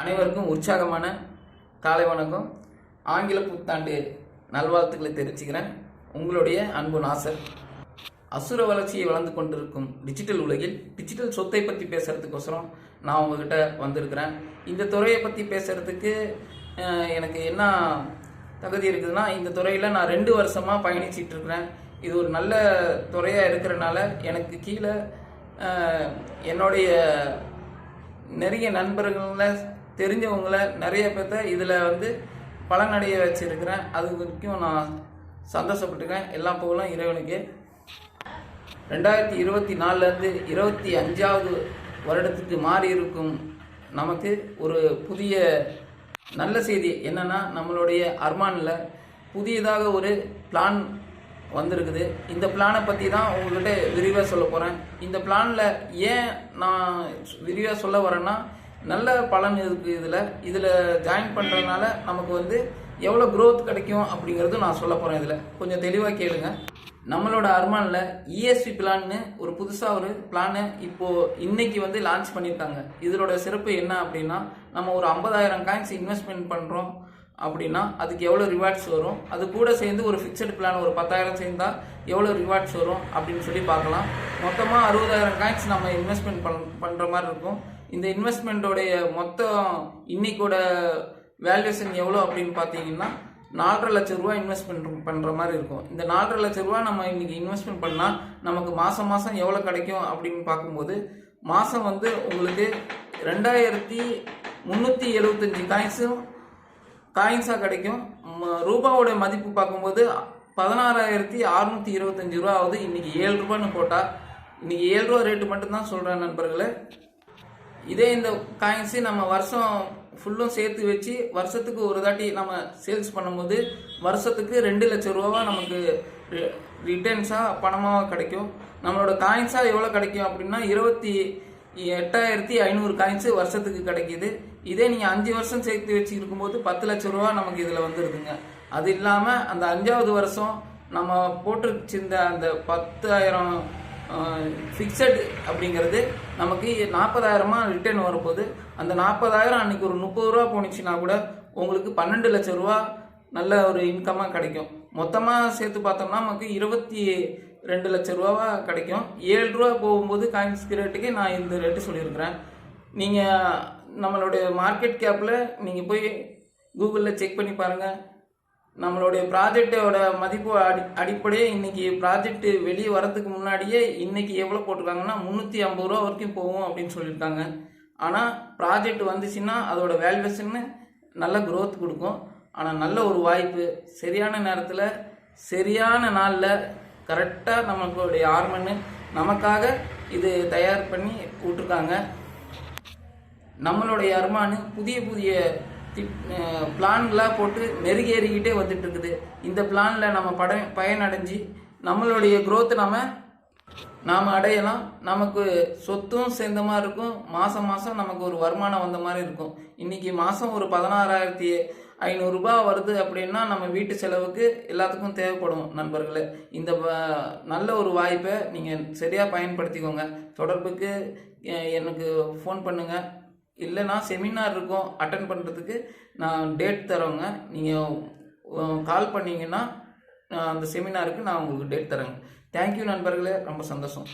அனைவருக்கும் உற்சாகமான காலை வணக்கம். ஆங்கில புத்தாண்டு நல்வாழ்த்துக்களை தெரிவிச்சுக்கிறேன். உங்களுடைய அன்பு நாசர். அசுர வளர்ச்சியை வளர்ந்து கொண்டிருக்கும் டிஜிட்டல் உலகில் டிஜிட்டல் சொத்தை பற்றி பேசுறதுக்கோசரம் நான் உங்ககிட்ட வந்திருக்கிறேன். இந்த துறையை பற்றி பேசுறதுக்கு எனக்கு என்ன தகுதி இருக்குதுன்னா, இந்த துறையில் நான் 2 வருஷமாக பயணிச்சிட்டு இருக்கிறேன். இது ஒரு நல்ல துறையாக இருக்கிறனால எனக்கு கீழே என்னுடைய நிறைய நண்பர்களில் தெரிஞ்சவங்கள நிறைய பேர்த்த இதில் பலனடைய வச்சிருக்கிறேன். அது வரைக்கும் நான் சந்தோஷப்பட்டுருக்கேன். எல்லா புகழும் இறைவனுக்கு. 2024 25வது வருடத்துக்கு மாறி இருக்கும் நமக்கு ஒரு புதிய நல்ல செய்தி என்னன்னா, நம்மளுடைய அர்மானில் புதியதாக ஒரு பிளான் வந்திருக்குது. இந்த பிளானை பற்றி தான் உங்கள்கிட்ட விரிவாக சொல்ல போகிறேன். இந்த பிளானில் ஏன் நான் விரிவாக சொல்ல வரேன்னா, நல்ல பலன் இருக்குது. இதில் ஜாயின் பண்ணுறதுனால நமக்கு எவ்வளோ க்ரோத் கிடைக்கும் அப்படிங்கிறது நான் சொல்ல போகிறேன். இதில் கொஞ்சம் தெளிவாக கேளுங்க. நம்மளோட அர்மானில் ESP பிளான்னு ஒரு புதுசாக ஒரு பிளானை இன்னைக்கு லான்ச் பண்ணியிருக்காங்க. இதோட சிறப்பு என்ன அப்படின்னா, நம்ம ஒரு 50,000 காயின்ஸ் இன்வெஸ்ட்மெண்ட் பண்ணுறோம் அப்படின்னா அதுக்கு எவ்வளோ ரிவார்ட்ஸ் வரும், அது கூட சேர்ந்து ஒரு ஃபிக்ஸட் பிளான் ஒரு 10,000 சேர்ந்தால் எவ்வளோ ரிவார்ட்ஸ் வரும் அப்படின்னு சொல்லி பார்க்கலாம். மொத்தமாக 60,000 காயின்ஸ் நம்ம இன்வெஸ்ட்மெண்ட் பண்ணுற மாதிரி இருக்கும். இந்த இன்வெஸ்ட்மெண்ட்டோடைய மொத்தம் இன்னைக்கோட வேல்யூஷன் எவ்வளோ அப்படின்னு பார்த்தீங்கன்னா 4.5 லட்சம் ரூபா இன்வெஸ்ட்மெண்ட் பண்ணுற மாதிரி இருக்கும். இந்த 4.5 லட்சம் ரூபா நம்ம இன்னைக்கு இன்வெஸ்ட்மெண்ட் பண்ணால் நமக்கு மாதம் எவ்வளோ கிடைக்கும் அப்படின்னு பார்க்கும்போது, மாதம் உங்களுக்கு 2,375 காயின்ஸாக கிடைக்கும். ரூபாவோட மதிப்பு பார்க்கும்போது 16,625 ரூபா ஆகுது. இன்னைக்கு 7 ரூபான்னு போட்டால், இன்னைக்கு 7 ரூபா ரேட்டு மட்டும்தான் சொல்கிறேன் நண்பர்களே. இதே இந்த காயின்ஸு நம்ம வருஷம் ஃபுல்லும் சேர்த்து வச்சு வருஷத்துக்கு ஒரு தாட்டி நம்ம சேல்ஸ் பண்ணும்போது வருஷத்துக்கு 2 லட்சம் ரூபா நமக்கு ரிட்டர்ன்ஸாக பணமாக கிடைக்கும். நம்மளோட காயின்ஸாக எவ்வளோ கிடைக்கும் அப்படின்னா 28,500 காயின்ஸு வருஷத்துக்கு கிடைக்கிது. இதே நீங்கள் 5 வருஷம் சேர்த்து வச்சு இருக்கும்போது 10 லட்சம் ரூபா நமக்கு இதில் வந்துடுதுங்க. அது இல்லாமல் அந்த 5வது வருஷம் நம்ம போட்டு வச்சிருந்த அந்த 10,000 ஃபிக்ஸட் அப்படிங்கிறது நமக்கு 40,000 ரிட்டர்ன் வரும்போது, அந்த 40,000 அன்னைக்கு ஒரு 30 ரூபா போனிச்சுன்னா கூட உங்களுக்கு 12 லட்சம் ரூபா நல்ல ஒரு இன்கமாக கிடைக்கும். மொத்தமாக சேர்த்து பார்த்தோம்னா நமக்கு 22 லட்சம் ரூபாவா கிடைக்கும். 7 ரூபா போகும்போது காயின்ஸ்க்கு ரேட்டுக்கு நான் இந்த ரேட்டு சொல்லியிருக்கிறேன். நீங்கள் நம்மளுடைய மார்க்கெட் கேப்பில் நீங்கள் போய் கூகுளில் செக் பண்ணி பாருங்கள். நம்மளுடைய ப்ராஜெக்டோட மதிப்பு அடிப்படையே இன்னைக்கு ப்ராஜெக்ட் வெளியே வரதுக்கு முன்னாடியே இன்னைக்கு எவ்வளோ போட்டிருக்காங்கன்னா 350 ரூபா வரைக்கும் போகும் அப்படின்னு சொல்லியிருக்காங்க. ஆனால் ப்ராஜெக்ட் வந்துச்சுன்னா அதோட வேல்யூவேஷன் நல்ல க்ரோத் கொடுக்கும். ஆனால் நல்ல ஒரு வாய்ப்பு, சரியான நேரத்தில் சரியான நாளில் கரெக்டாக நம்மளுடைய ஆர்மன்னு நமக்காக இது தயார் பண்ணி விட்டுருக்காங்க. நம்மளுடைய அர்மானு புதிய புதிய பிளான்களாக போட்டு நெருங்கேறிக்கிட்டே வந்துட்டு இருக்குது. இந்த பிளானில் நம்ம பயனடைஞ்சு நம்மளுடைய க்ரோத்தை நாம் அடையலாம். நமக்கு சொத்தும் சேர்ந்த மாதிரி இருக்கும். மாதம் நமக்கு ஒரு வருமானம் வந்த மாதிரி இருக்கும். இன்னைக்கு மாதம் ஒரு 16,500 ரூபாய் வருது அப்படின்னா நம்ம வீட்டு செலவுக்கு எல்லாத்துக்கும் தேவைப்படும் நண்பர்களே. இந்த நல்ல ஒரு வாய்ப்பை நீங்கள் சரியாக பயன்படுத்திக்கோங்க. தொடர்புக்கு எனக்கு ஃபோன் பண்ணுங்கள். இல்லைனா செமினார் இருக்கும், அட்டன் பண்ணுறதுக்கு நான் டேட் தரோங்க. நீங்கள் கால் பண்ணிங்கன்னா அந்த செமினாருக்கு நான் உங்களுக்கு டேட் தரேங்க. தேங்க்யூ நண்பர்களே, ரொம்ப சந்தோஷம்.